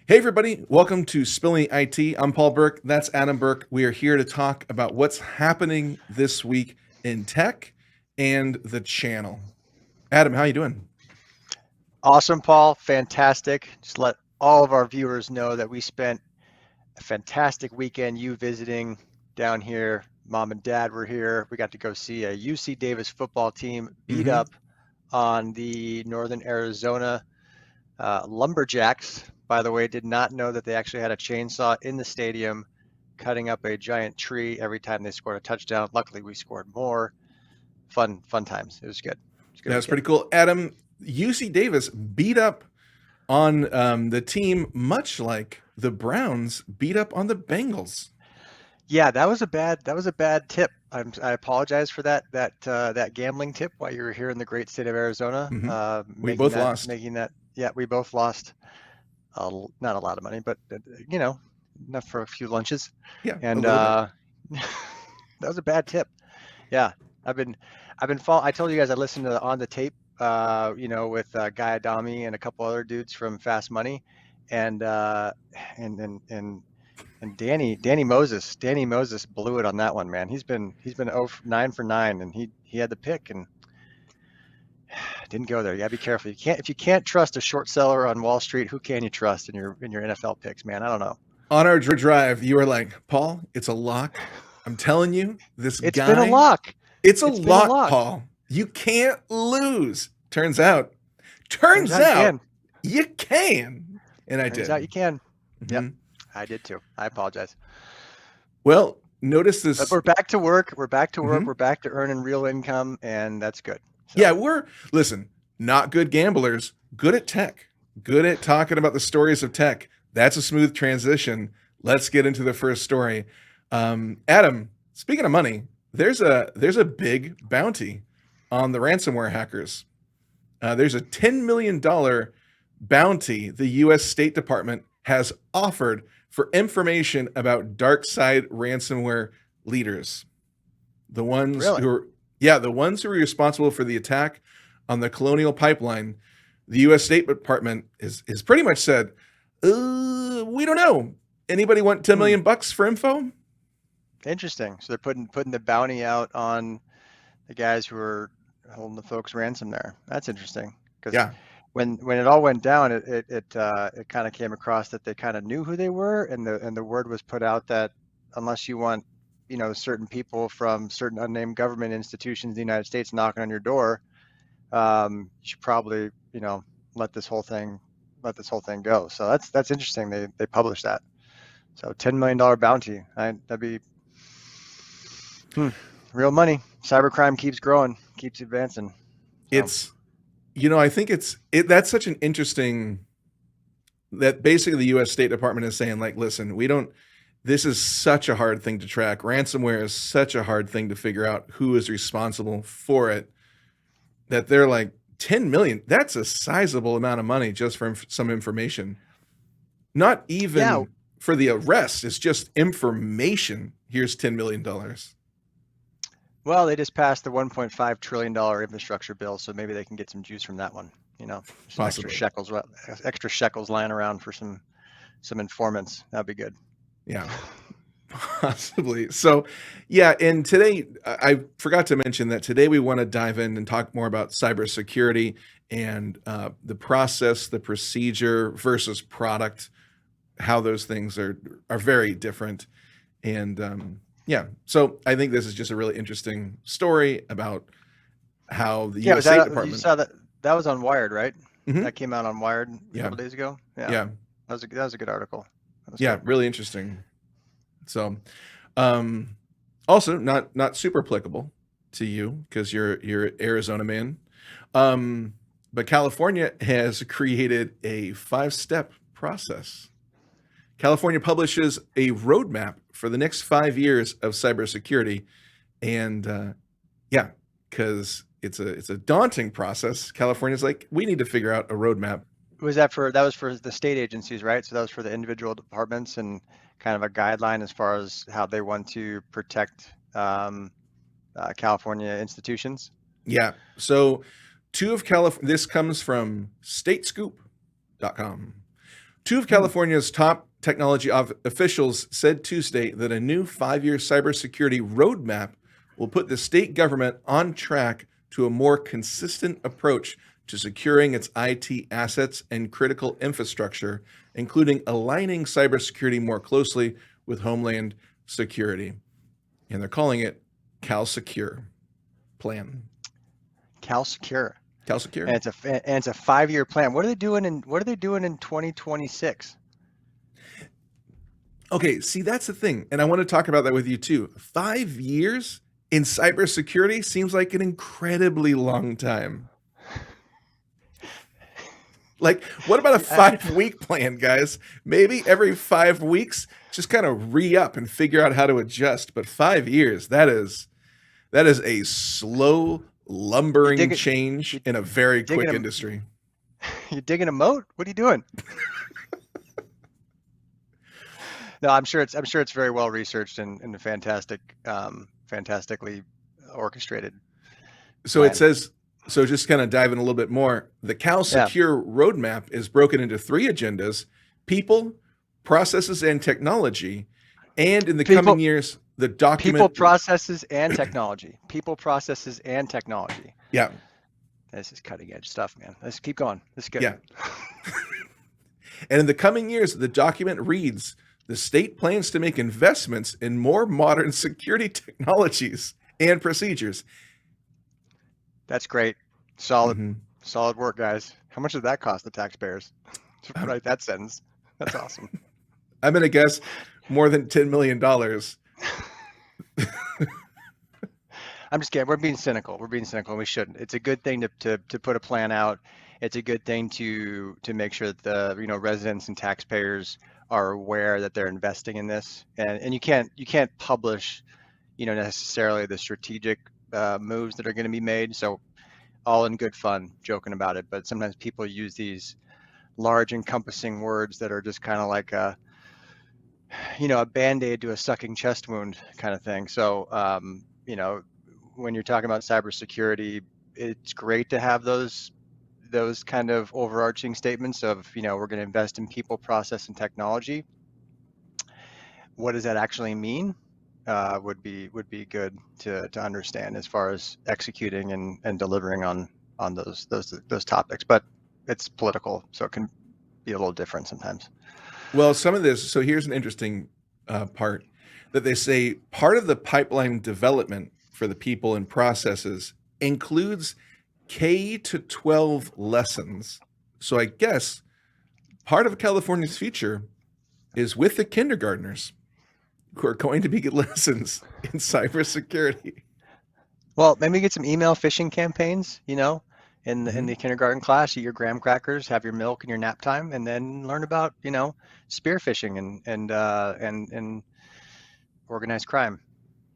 Hey, everybody. Welcome to Spilling IT. I'm Paul Burke. That's Adam Burke. We are here to talk about what's happening this week in tech and the channel. Adam, how you doing? Awesome, Paul. Fantastic. Just let all of our viewers know that we spent a fantastic weekend you visiting down here. Mom and dad were here. We got to go see a UC Davis football team beat Mm-hmm. up on the Northern Arizona Lumberjacks. By the way, did not know that they actually had a chainsaw in the stadium cutting up a giant tree every time they scored a touchdown. Luckily, we scored more. Fun times. It was good. It was a good That's pretty weekend. cool. Adam, UC Davis beat up on the team, much like the Browns beat up on the Bengals. Yeah, that was a bad tip. I apologize for that gambling tip while you were here in the great state of Arizona. Mm-hmm. We Making both that lost. making that yeah, we both lost not a lot of money, but you know, enough for a few lunches. Yeah, a And little bit. that was a bad tip. Yeah, I've been I told you guys I listened to On the Tape, with Guy Adami and a couple other dudes from Fast Money, and and and and and Danny Moses blew it on that one, man. He's been 9 for 9, and he had the pick and didn't go there. You gotta be careful. If you can't trust a short seller on Wall Street, who can you trust in your NFL picks, man? I don't know. On our drive, you were like, Paul, it's a lock. I'm telling you, this It's been a guy, lock. it's a It's been a lock, lock. Paul. You can't lose. Turns Turns out you out can. you can. And I Turns out did. you can. Yep, hmm I did too. I apologize. Well, notice But this. we're back to work. We're back to work. hmm We're back to earning real income, and that's good. Yeah, So, listen, not good gamblers, good at tech, good at talking about the stories of tech. That's a smooth transition. Let's get into the first story. Adam, speaking of money, there's a big bounty on the ransomware hackers. There's a $10 million bounty the U.S. State Department has offered for information about dark side ransomware leaders. The ones really, who are, yeah, the ones who are responsible for the attack on the Colonial Pipeline. The U.S. State Department is pretty much said, we don't know. Anybody want 10 hmm, million bucks for info? interesting. So they're putting the bounty out on the guys who are holding the folks ransom there. That's interesting because Yeah, when it all went down, it kind of came across that they kind of knew who they were, and the word was put out that unless you want, certain people from certain unnamed government institutions in the United States knocking on your door, you should probably, let this whole thing go. So that's interesting. They published that. So $10 million bounty. That'd be hmm, real money. Cybercrime keeps growing, keeps advancing. So it's I think that's such an interesting that basically the US State Department is saying like, listen, we don't this is such a hard thing to track. Ransomware is such a hard thing to figure out who is responsible for it that they're like 10 million. That's a sizable amount of money just for some information. Not yeah, even for the arrest, it's just information. Here's $10 million. well, they just passed the $1.5 trillion infrastructure bill, so maybe they can get some juice from that one. Some Possibly. extra shekels lying around for some informants. That'd be good. Yeah. Possibly. So, yeah, and today I forgot to mention that today we want to dive in and talk more about cybersecurity and the process, the procedure versus product, how those things are very different. And yeah, so I think this is just a really interesting story about how the Yeah, U.S. was State you Department. saw that was on Wired, right? Mhm, That came out on Wired a yeah, couple days ago. Yeah, yeah, that was a good article. That was yeah, good. really interesting. So, um, also not super applicable to you because you're an Arizona man. Um, but California has created a 5-step process. California publishes a roadmap for the next 5 years of cybersecurity, and yeah, because it's a daunting process. California's like, we need to figure out a roadmap. That was for the state agencies, right? So that was for the individual departments and kind of a guideline as far as how they want to protect California institutions. Yeah, so two of California. This comes from statescoop.com. Two of California's top technology officials said Tuesday that a new 5-year cybersecurity roadmap will put the state government on track to a more consistent approach to securing its IT assets and critical infrastructure, including aligning cybersecurity more closely with Homeland Security. And they're calling it CalSecure Plan. CalSecure. CalSecure. And it's a 5-year plan. What are they doing in 2026? Okay, see, that's the thing. And I want to talk about that with you too. 5 years in cybersecurity seems like an incredibly long time. Like, what about a 5-week plan, guys? Maybe every 5 weeks, just kind of re-up and figure out how to adjust. But 5 years, that is a slow, lumbering change in a very quick industry. You digging a moat? What are you doing? No, I'm sure it's very well researched and fantastically orchestrated. So plan. It says, so just kind of dive in a little bit more. The CalSecure roadmap is broken into 3 agendas: people, processes, and technology. And in the coming years, the document... People, processes, and technology. People, processes, and technology. Yeah. This is cutting edge stuff, man. Let's keep going. This is good. Yeah. And in the coming years, the document reads, the state plans to make investments in more modern security technologies and procedures. That's great. Solid work, guys. How much did that cost the taxpayers to write that sentence? That's awesome. I'm going to guess more than $10 million. I'm just kidding. We're being cynical. And we shouldn't. It's a good thing to put a plan out. It's a good thing to make sure that the residents and taxpayers are aware that they're investing in this. And you can't publish necessarily the strategic moves that are going to be made. So all in good fun, joking about it. But sometimes people use these large encompassing words that are just kind of like a Band-Aid to a sucking chest wound kind of thing. So, when you're talking about cybersecurity, it's great to have those kind of overarching statements of, we're going to invest in people, process, and technology. What does that actually mean? Would be good to understand as far as executing and delivering on those topics. But it's political, so it can be a little different sometimes. Well, some of this, so here's an interesting part that they say part of the pipeline development for the people and processes includes K-12 lessons. So I guess part of California's future is with the kindergartners who are going to be lessons in cybersecurity. Well, maybe get some email phishing campaigns, in the kindergarten class. Eat your graham crackers, have your milk in your nap time, and then learn about spear phishing and organized crime.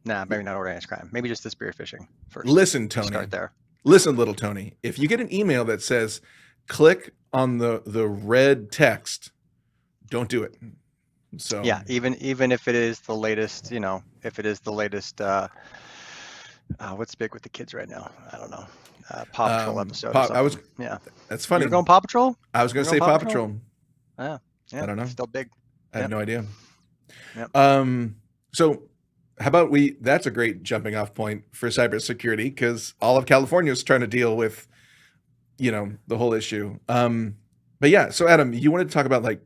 Nah, maybe not organized crime. Maybe just the spear phishing first. Listen, Tony. Start there. Listen, little Tony. If you get an email that says click on the red text, don't do it. So yeah, even if it is the latest, what's big with the kids right now? I don't know. Paw Patrol episode. That's funny. You're going Paw Patrol? I was going to say Paw Patrol. Yeah. I don't know. Still big. I have no idea. Yep. So how about that's a great jumping off point for cybersecurity, because all of California is trying to deal with, the whole issue. But yeah, so Adam, you wanted to talk about like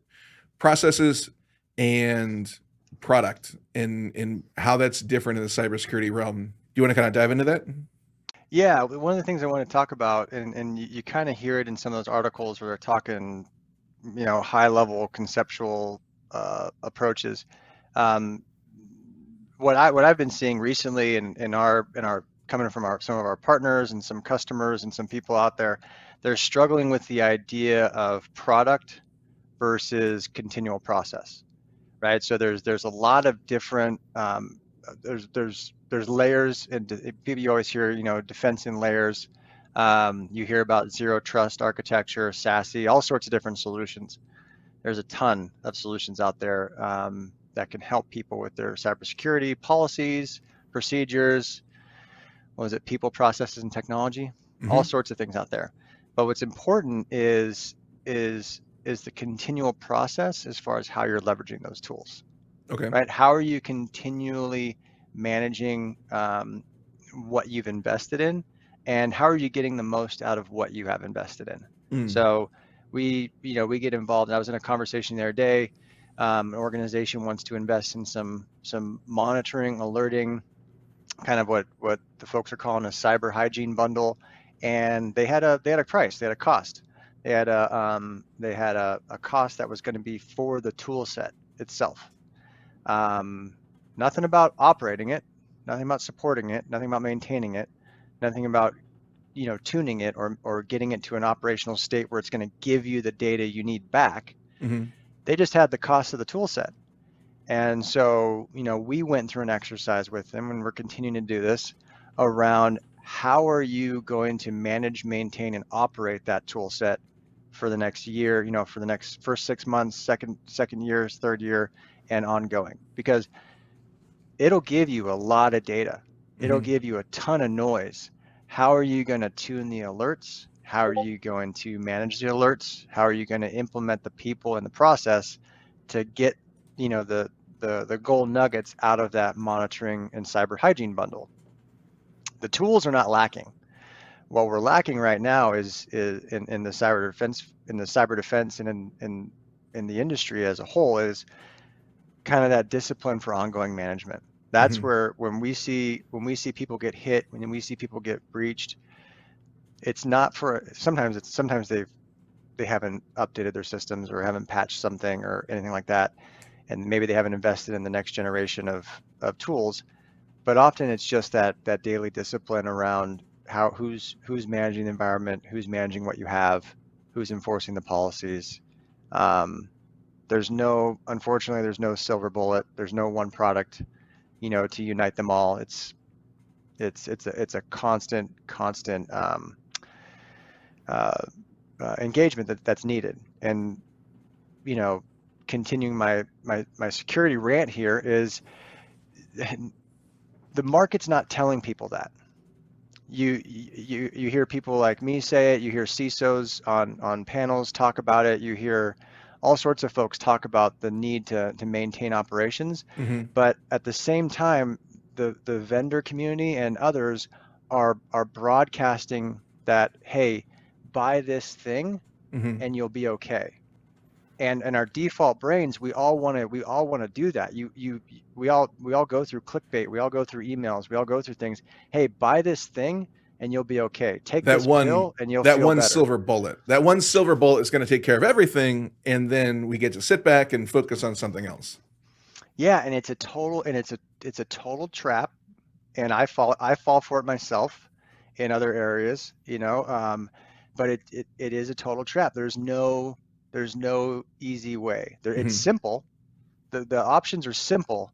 processes and product and how that's different in the cybersecurity realm. Do you want to kind of dive into that? Yeah, one of the things I want to talk about, and you kind of hear it in some of those articles where they're talking, high level conceptual approaches. What I've been seeing recently in our coming from some of our partners and some customers and some people out there, they're struggling with the idea of product versus continual process, right? So there's a lot of different there's layers, and people, you always hear defense in layers. You hear about zero trust architecture, SASE, all sorts of different solutions. There's a ton of solutions out there that can help people with their cybersecurity policies, procedures. What was it? People, processes, and technology. All sorts of things out there. But what's important is is the continual process as far as how you're leveraging those tools, Okay. right? How are you continually managing what you've invested in, and how are you getting the most out of what you have invested in? So we get involved. I was in a conversation the other day. An organization wants to invest in some monitoring, alerting, kind of what the folks are calling a cyber hygiene bundle, and they had a price, they had a cost, they had a cost that was going to be for the tool set itself. Nothing about operating it, nothing about supporting it, nothing about maintaining it, nothing about tuning it or getting it to an operational state where it's going to give you the data you need back. They just had the cost of the tool set. And so, we went through an exercise with them, and we're continuing to do this around how are you going to manage, maintain, and operate that tool set for the next year, for the next first 6 months, second year, third year, and ongoing, because it'll give you a lot of data. It'll give you a ton of noise. How are you going to tune the alerts? How are you going to manage the alerts? How are you going to implement the people in the process to get, the gold nuggets out of that monitoring and cyber hygiene bundle? The tools are not lacking. What we're lacking right now is in the cyber defense and in the industry as a whole is kind of that discipline for ongoing management. That's where when we see people get hit, when we see people get breached, it's not for sometimes they haven't updated their systems or haven't patched something or anything like that, and maybe they haven't invested in the next generation of tools. But often it's just that daily discipline around who's managing the environment, who's managing what you have, who's enforcing the policies. Unfortunately, there's no silver bullet. There's no one product, to unite them all. It's a constant engagement that's needed. And continuing my security rant here is the market's not telling people that. You hear people like me say it. You hear CISOs on panels talk about it. You hear all sorts of folks talk about the need to maintain operations. But at the same time, the vendor community and others are broadcasting that, hey, buy this thing and you'll be okay. And our default brains, we all want to do that. We all go through clickbait, we all go through emails, we all go through things. Hey, buy this thing and you'll be okay. Take this pill and you'll feel better. That one silver bullet is going to take care of everything, and then we get to sit back and focus on something else. Yeah, and it's a total trap, and I fall for it myself in other areas, but it is a total trap. There's no easy way. It's simple. The options are simple,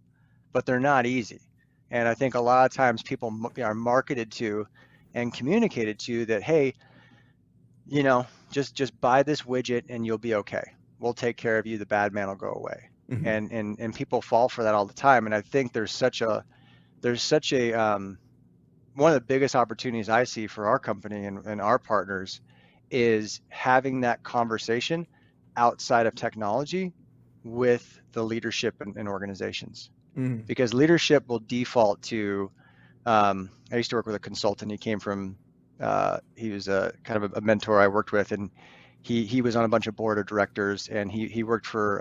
but they're not easy. And I think a lot of times people are marketed to and communicated to that, hey, just buy this widget and you'll be okay. We'll take care of you. The bad man will go away. And people fall for that all the time. And I think there's such a one of the biggest opportunities I see for our company and our partners is having that conversation outside of technology with the leadership and organizations. Because leadership will default to, I used to work with a consultant. He came from, he was a kind of a mentor I worked with, and he was on a bunch of board of directors, and he worked for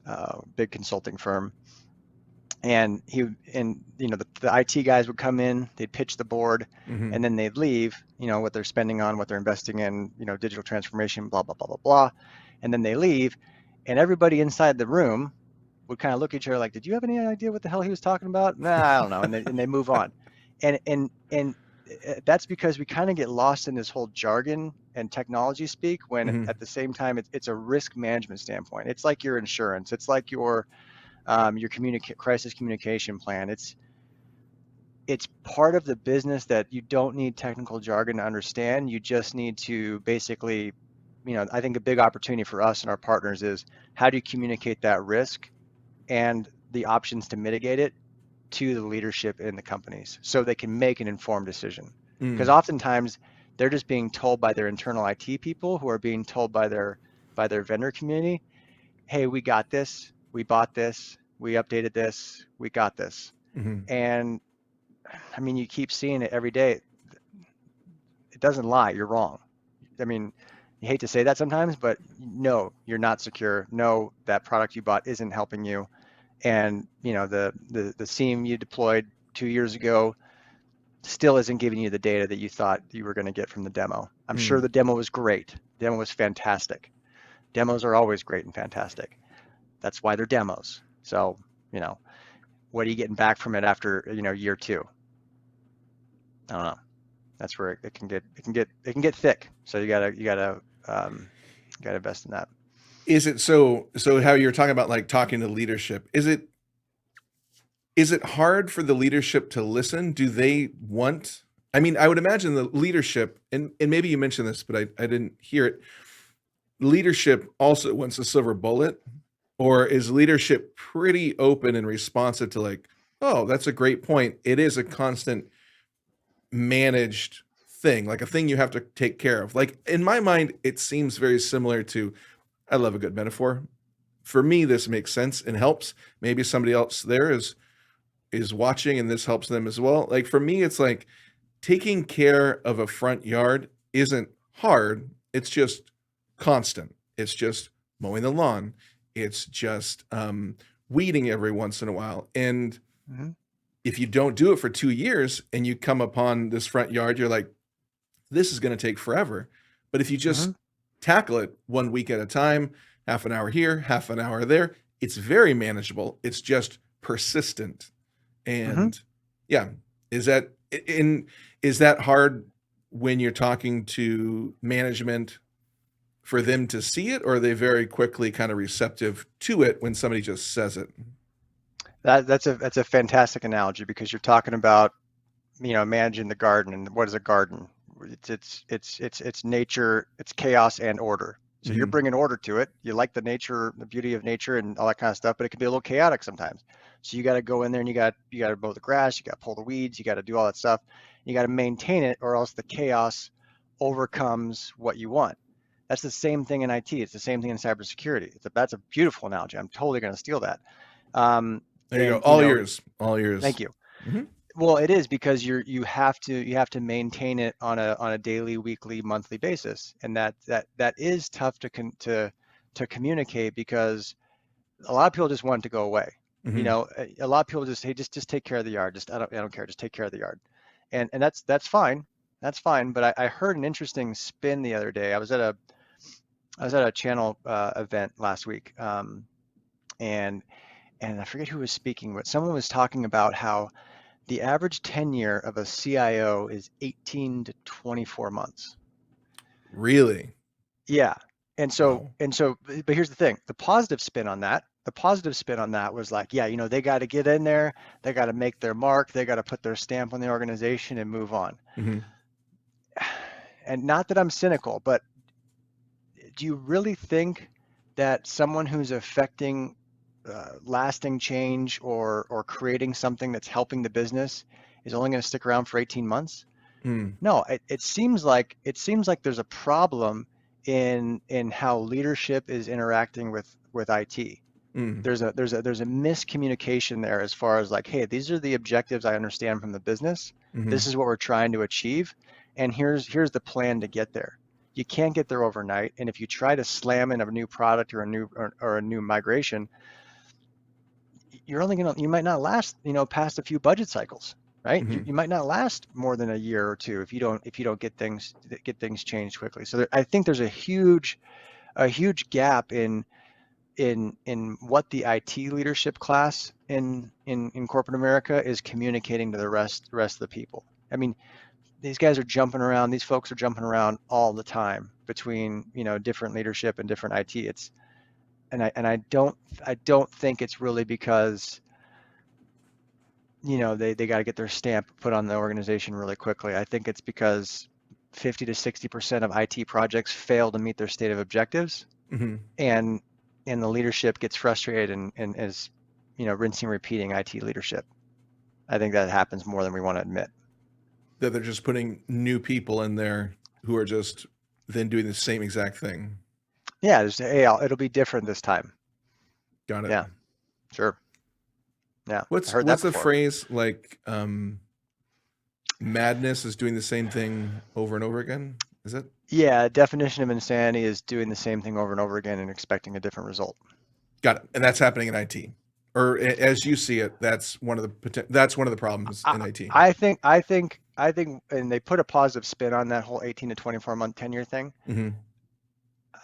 a big consulting firm. And the IT guys would come in, they'd pitch the board, and then they'd leave, what they're spending on, what they're investing in, digital transformation, blah, blah, blah, blah, blah. And then they leave, and everybody inside the room would kind of look at each other like, did you have any idea what the hell he was talking about? Nah, I don't know. And they move on. And that's because we kind of get lost in this whole jargon and technology speak when at the same time, it's a risk management standpoint. It's like your insurance. It's like your crisis communication plan. It's part of the business that you don't need technical jargon to understand. You just need to basically, I think a big opportunity for us and our partners is how do you communicate that risk and the options to mitigate it to the leadership in the companies so they can make an informed decision. Because oftentimes they're just being told by their internal IT people who are being told by their by their vendor community. Hey, we got this, we bought this, we updated this, we got this. Mhm. And I mean, you keep seeing it every day. It doesn't lie, you're wrong. I mean, you hate to say that sometimes, but no, you're not secure. No, that product you bought isn't helping you. And the SIEM you deployed 2 years ago still isn't giving you the data that you thought you were going to get from the demo. I'm sure Mm. the demo was great. The demo was fantastic. Demos are always great and fantastic. That's why they're demos. So, what are you getting back from it after, year two? I don't know. That's where it can get thick. So you gotta invest in that. Is it so how you're talking about like talking to leadership? Is it hard for the leadership to listen? Do they want, I mean, I would imagine the leadership, and maybe you mentioned this, but I didn't hear it. Leadership also wants a silver bullet, or is leadership pretty open and responsive to like, oh, that's a great point. It is a constant managed thing, like a thing you have to take care of. Like in my mind, it seems very similar to, I love a good metaphor. For me, this makes sense and helps. Maybe somebody else there is watching and this helps them as well. Like for me, it's like taking care of a front yard isn't hard. It's just constant. It's just mowing the lawn. It's just weeding every once in a while. And Mm-hmm. if you don't do it for 2 years and you come upon this front yard, you're like, this is going to take forever. But if you just Mm-hmm. tackle it 1 week at a time, half an hour here, half an hour there, it's very manageable. It's just persistent. Mm-hmm. And yeah, is that is that hard when you're talking to management for them to see it, or are they very quickly kind of receptive to it when somebody just says it? That's a fantastic analogy because you're talking about managing the garden. And what is a garden? It's nature, it's chaos and order. So you're Mhm. bringing order to it. You like the nature, the beauty of nature and all that kind of stuff, but it can be a little chaotic sometimes. So you got to go in there and you got to mow the grass, you got to pull the weeds, you got to do all that stuff. You got to maintain it, or else the chaos overcomes what you want. That's the same thing in IT. It's the same thing in cybersecurity. That's a beautiful analogy. I'm totally going to steal that. Um, There you go. and All yours. All thank yours. you. Mhm. Well, it is because you have to maintain it on a daily, weekly, monthly basis, and that is tough to communicate because a lot of people just want it to go away. Mhm. A lot of people just, hey, just take care of the yard. Just I don't care. Just take care of the yard, and that's fine. That's fine. But I heard an interesting spin the other day. I was at a channel event last week, and I forget who was speaking, but someone was talking about how the average tenure of a CIO is 18 to 24 months. Really? Yeah. And so, Wow. but here's the thing, the positive spin on that was like, yeah, they got to get in there, they got to make their mark, they got to put their stamp on the organization and move on. Mhm. And not that I'm cynical, but do you really think that someone who's affecting lasting change or creating something that's helping the business is only going to stick around for 18 months? Mm. No, it seems like there's a problem in how leadership is interacting with IT. Mm. There's a miscommunication there as far as like, hey, these are the objectives I understand from the business. This Mhm. is what we're trying to achieve, and here's the plan to get there. You can't get there overnight, and if you try to slam in a new product or a new migration, you might not last past a few budget cycles, right? You, Mhm. you might not last more than a year or two if you don't get things changed quickly. So I think there's a huge gap in what the IT leadership class in corporate America is communicating to the rest of the people. I mean, these guys are jumping around. These folks are jumping around all the time between different leadership and different IT. I don't think it's really because they got to get their stamp put on the organization really quickly. I think it's because 50 to 60% of IT projects fail to meet their stated objectives, Mhm. and the leadership gets frustrated and is rinsing and repeating IT leadership. I think that happens more than we want to admit. That they're just putting new people in there who are just then doing the same exact thing. Yeah, just hey, it'll be different this time. Got it. Yeah, sure. Yeah, I What's heard that what's the before. phrase like? Madness is doing the same thing over and over again. Is it? Yeah, definition of insanity is doing the same thing over and over again and expecting a different result. Got it. And that's happening in IT, or as you see it, that's one of the problems I, in IT. I think, and they put a positive spin on that whole 18 to 24 month tenure thing. Mm-hmm.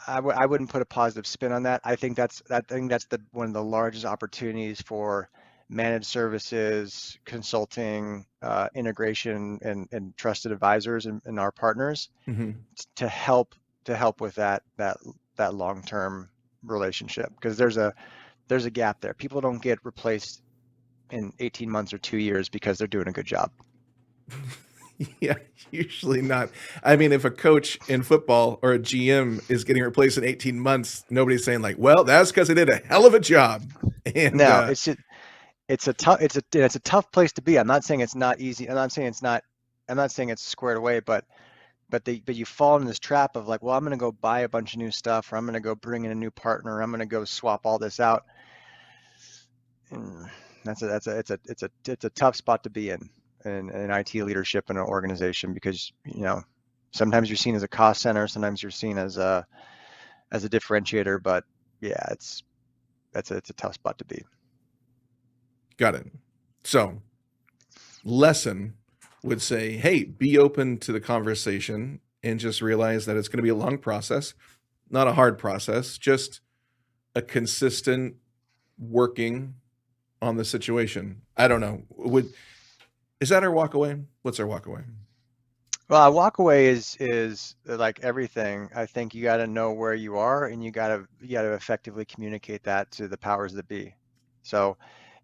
I wouldn't put a positive spin on that. I think that's the one of the largest opportunities for managed services, consulting, integration, and trusted advisors and our partners Mm-hmm. to help with that long-term relationship, because there's a gap there. People don't get replaced in 18 months or 2 years because they're doing a good job. Yeah, usually not. I mean, if a coach in football or a GM is getting replaced in 18 months, nobody's saying like, "Well, that's because they did a hell of a job." And Now, it's a tough place to be. I'm not saying it's not easy. I'm not saying it's squared away, but you fall in this trap of like, well, I'm going to go buy a bunch of new stuff, or I'm going to go bring in a new partner, or I'm going to go swap all this out. And it's a tough spot to be in IT leadership in an organization, because sometimes you're seen as a cost center, sometimes you're seen as a differentiator, but yeah, it's a tough spot to be. got it. So, lesson would say, "Hey, be open to the conversation and just realize that it's going to be a long process, not a hard process, just a consistent working on the situation." I don't know. Is that our walk away? What's our walk away? Well, a walk away is like everything. I think you got to know where you are, and you got to effectively communicate that to the powers that be. So,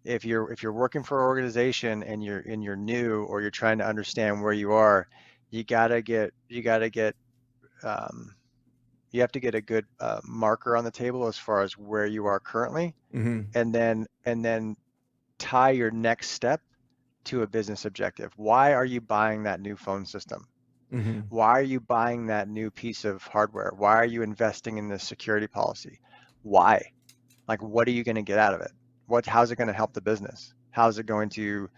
if you're working for an organization and you're new, or you're trying to understand where you are, um, you have to get a good marker on the table as far as where you are currently, Mm-hmm. and then tie your next step to a business objective. Why are you buying that new phone system? Mm-hmm. Why are you buying that new piece of hardware? Why are you investing in this security policy? Why? Like, what are you going to get out of it? How's it going to help the business? How's it going to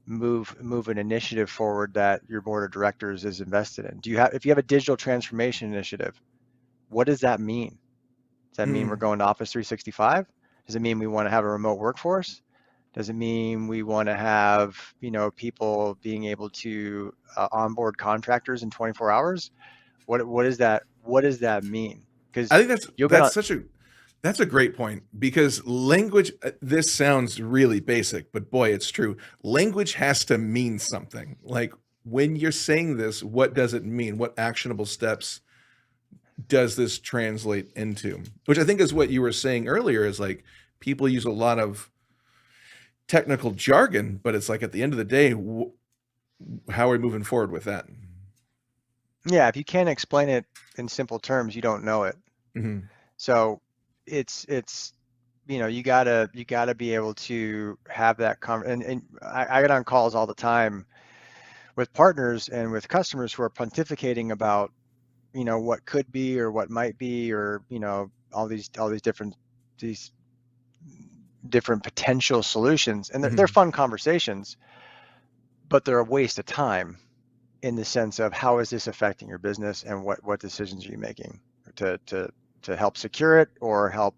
move an initiative forward that your board of directors is invested in? If you have a digital transformation initiative, what does that mean? Does that mean we're Mm. going to Office 365? Does it mean we want to have a remote workforce? Does it mean we want to have, people being able to onboard contractors in 24 hours? What is that? What does that mean? I Because think that's you'll get that's on. such a that's a great point because language, this sounds really basic, but boy, it's true. Language has to mean something. Like when you're saying this, what does it mean? What actionable steps does this translate into? Which I think is what you were saying earlier is like people use a lot of technical jargon, but it's like at the end of the day, how are we moving forward with that? Yeah, if you can't explain it in simple terms, you don't know it. Mm-hmm. So it's you gotta be able to have that and I get on calls all the time with partners and with customers who are pontificating about what could be or what might be, or all these these different potential solutions, and they're Mm-hmm. fun conversations, but they're a waste of time in the sense of how is this affecting your business, and what decisions are you making to help secure it, or help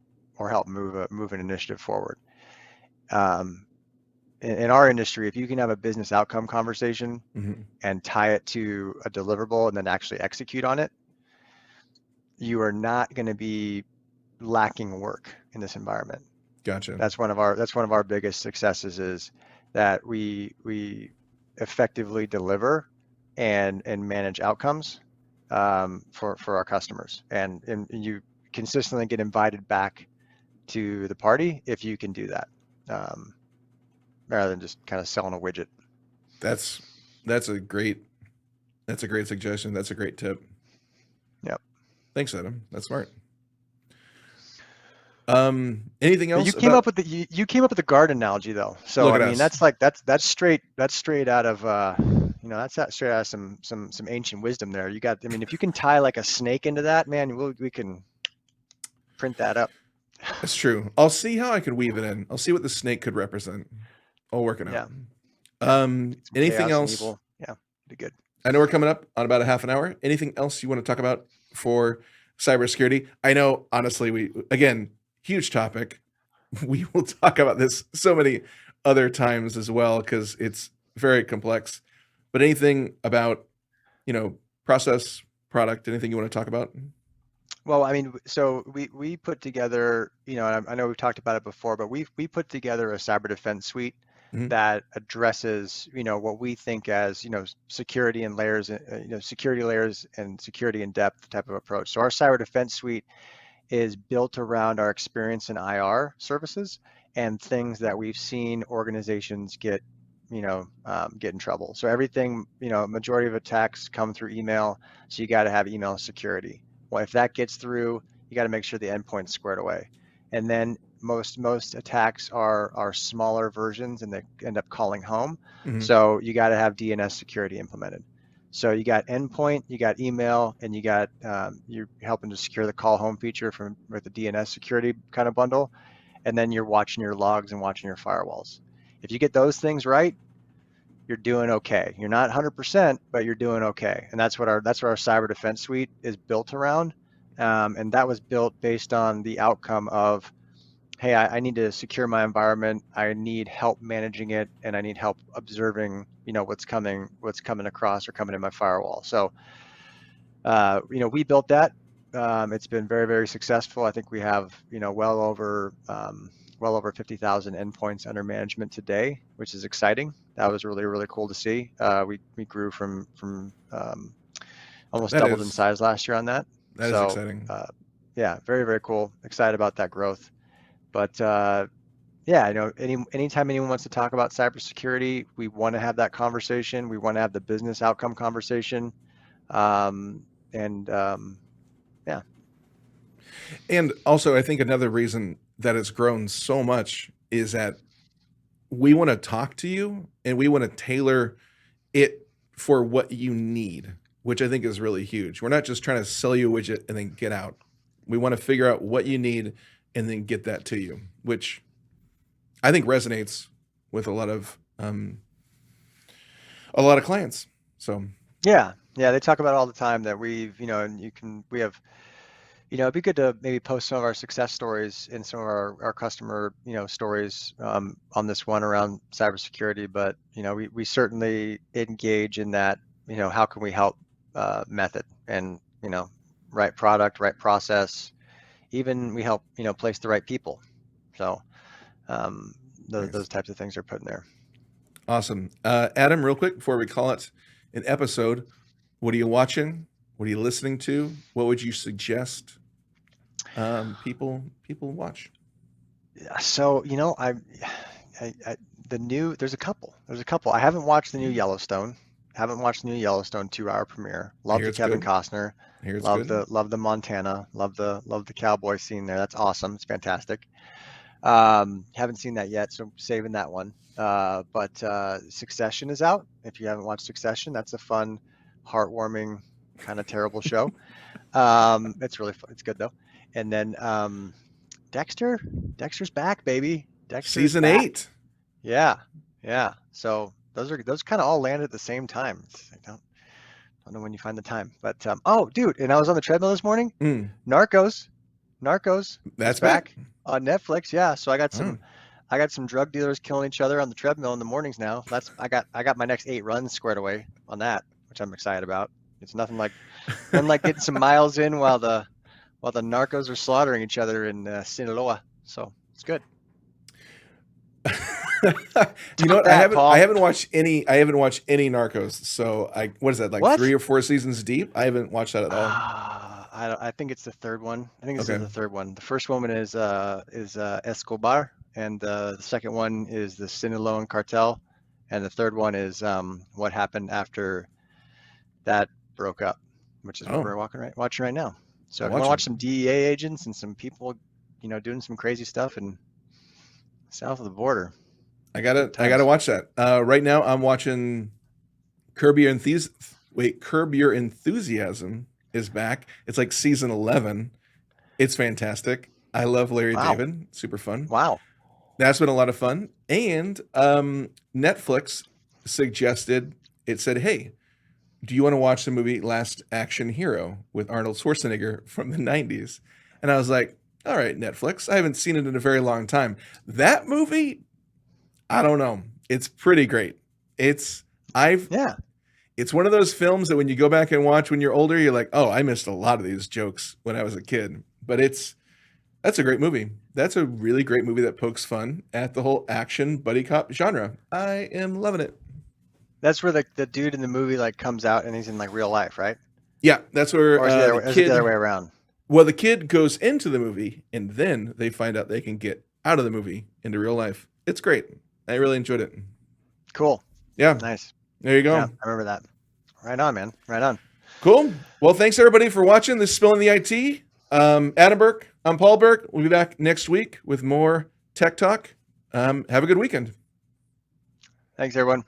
move an initiative forward. um, in our industry, if you can have a business outcome conversation Mm-hmm. and tie it to a deliverable and then actually execute on it, you are not going to be lacking work in this environment. Gotcha. That's one of our biggest successes, is that we effectively deliver and manage outcomes for our customers, and you consistently get invited back to the party if you can do that, um, rather than just kind of selling a widget. That's that's a great that's a great suggestion. That's a great tip. Yep. Thanks, Adam. That's smart. Anything But else about you came up with the garden analogy though. So look I at mean us? that's straight out of straight out of some ancient wisdom there. I mean, if you can tie like a snake into that, man, we can. print that up. That's true. I'll see how I could weave it in. I'll see what the snake could represent. I'll work it out. Yeah, yeah. Some Anything chaos and else? evil. Yeah, be good. I know we're coming up on about a half an hour. Anything else you want to talk about for cybersecurity? I know, honestly, again, huge topic. We will talk about this so many other times as well because it's very complex. But anything about, process, product, anything you want to talk about? Well, I mean, so we put together, and I know we've talked about it before, but we put together a cyber defense suite Mhm. that addresses, what we think as, security and layers, security layers and security in depth type of approach. So our cyber defense suite is built around our experience in IR services and things that we've seen organizations get in trouble. So everything, majority of attacks come through email, so you got to have email security. Well, if that gets through, you got to make sure the endpoint's squared away. And then most attacks are smaller versions, and they end up calling home. Mhm. So you got to have DNS security implemented. So you got endpoint, you got email, and you got you're helping to secure the call home feature with the DNS security kind of bundle, and then you're watching your logs and watching your firewalls. If you get those things right, you're doing okay. You're not 100%, but you're doing okay. And that's what our cyber defense suite is built around. And that was built based on the outcome of, hey, I need to secure my environment. I need help managing it, and I need help observing, what's coming across or coming in my firewall. So, we built that. It's been very, very successful. I think we have, well over 50,000 endpoints under management today, which is exciting. That was really, really cool to see. We grew from almost That doubled in is size last year on that. that is So exciting. yeah, very, very cool. Excited about that growth. But yeah, anytime anyone wants to talk about cybersecurity, we want to have that conversation. We want to have the business outcome conversation. And yeah. And also, I think another reason that it's grown so much is that we want to talk to you and we want to tailor it for what you need, which I think is really huge. We're not just trying to sell you a widget and then get out. We want to figure out what you need and then get that to you, which I think resonates with a lot of clients. So Yeah, they talk about it all the time that we have, it'd be good to maybe post some of our success stories and some of our customer, stories on this one around cybersecurity. But, we certainly engage in that, how can we help method and, right product, right process, even we help, place the right people. So those nice. types of things are put in there. Awesome. Adam, real quick before we call it an episode, what are you watching? What are you listening to? What would you suggest people watch? So, there's a couple. I haven't watched the new Yellowstone. Haven't watched the new Yellowstone 2-hour premiere. I Love hear the it's Kevin good. Costner. I hear it's Love good. the Montana. Love the cowboy scene there. That's awesome. It's fantastic. Haven't seen that yet, so saving that one. But Succession is out. If you haven't watched Succession, that's a fun, heartwarming, kind of terrible show. It's really fun. It's good though. And then Dexter's back, baby. Dexter is Season back. 8. Yeah, yeah. So those kind of all landed at the same time. I don't know when you find the time, but oh, dude! And I was on the treadmill this morning. Mm, Narcos is that's back. back on Netflix. Yeah, so Oh. I got some drug dealers killing each other on the treadmill in the mornings now. I got my next 8 runs squared away on that, which I'm excited about. It's nothing like getting some miles in while the narcos are slaughtering each other in Sinaloa. So it's good. You know Talk what? that, I Paul. haven't watched any Narcos. So what is that, like What? 3 or 4 seasons deep? I haven't watched that at all. I think it's the third one. I think this is Okay. the third one. The first one is Escobar, and the second one is the Sinaloan cartel, and the third one is what happened after that broke up, which is what Oh, we're watching right now. So I'll if you want watch to watch them. some DEA agents and some people, doing some crazy stuff and south of the border, good I gotta times. watch that. Right now I'm watching Curb Your Curb Your Enthusiasm is back. It's like season 11. It's fantastic. I love Larry Wow. David. Super fun. Wow. That's been a lot of fun. And Netflix suggested, it said, hey, do you want to watch the movie Last Action Hero with Arnold Schwarzenegger from the 90s? And I was like, all right, Netflix. I haven't seen it in a very long time. That movie, I don't know. It's pretty great. It's Yeah. it's one of those films that when you go back and watch when you're older, you're like, oh, I missed a lot of these jokes when I was a kid. But that's a great movie. That's a really great movie that pokes fun at the whole action buddy cop genre. I am loving it. That's where the dude in the movie like comes out and he's in like real life, right? Yeah, that's where Or is the it the other kid. way around? Well, the kid goes into the movie, and then they find out they can get out of the movie into real life. It's great. I really enjoyed it. Cool. Yeah, Nice. there you go. Yeah, I remember that. Right on, man. Right on. Cool. Well, thanks everybody for watching this Spilling the IT. Adam Burke, I'm Paul Burke. We'll be back next week with more tech talk. Have a good weekend. Thanks, everyone.